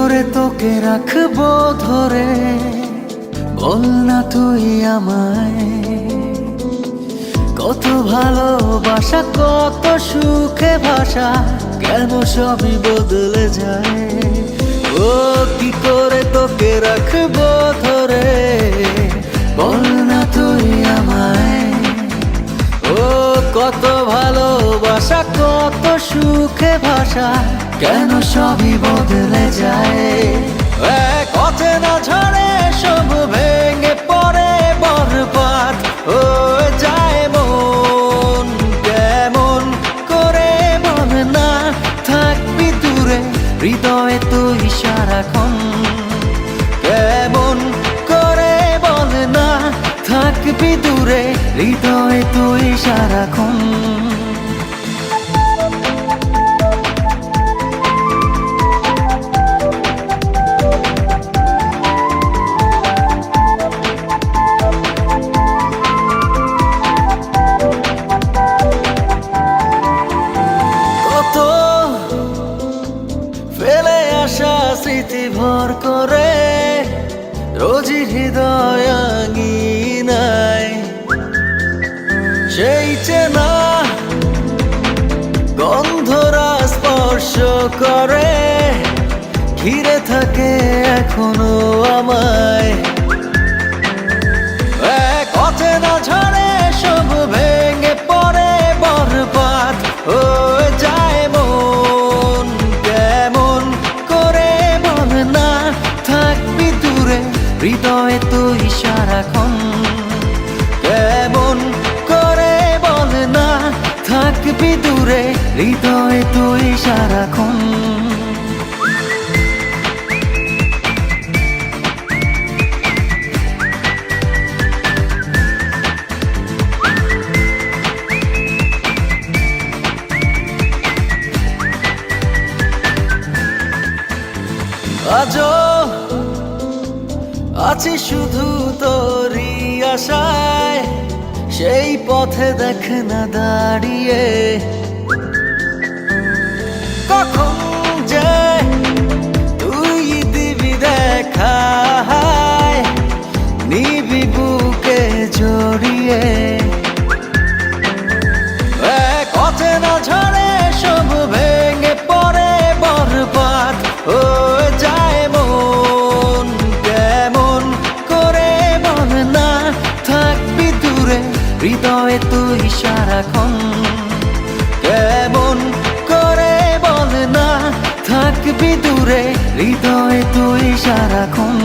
করে তোকে রাখবো ধরে, বল না তুই আমায়। কত ভালোবাসা, কত সুখে ভাষা, কেন সবই বদলে যায়। ও কি করে তোকে রাখবো ধরে, বল না তুই আমায়। ও কত ভালোবাসা, কত সুখে ভাষা, কেন সবই বদলে যায়। এক অচেনা ঝড়ে সব ভেঙে পড়ে বরবাদ হয়ে যায় মন। কেমন করে বল না থাকবি দূরে, হৃদয়ে তুই সারাক্ষণ। কেমন করে বল না থাকবি দূরে, হৃদয়ে তুই সারাক্ষণ। ফেলে আসা স্মৃতি ভর করে রোজই হৃদয় আঙিনায়, সেই চেনা গন্ধরা স্পর্শ করে, ঘিরে থাকে এখনো আমায়। এক অচেনা ঝড়ে সব ভেঙে পড়ে বরবাদ হয়ে যায় মন। কেমন করে বল না থাকবি দূরে, হৃদয়ে তুই সারাক্ষণ। কেমন করে বল না থাকবি দূরে, হৃদয়ে তুই সারাক্ষণ। আজও আছি শুধু তোরই আশায়, সেই পথে দেখ না দাঁড়িয়ে। কখন যে তুই দিবি দেখা, নিবি বুকে জড়িয়ে। এক অচেনা ঝড়ে সব ভেঙে পড়ে বরবাদ হয়ে যায় মন। কেমন করে বল না থাকবি দূরে, হৃদয়ে তুই সারাক্ষণ। কেমন করে বল না থাকবি দূরে, হৃদয়ে তুই সারাক্ষণ।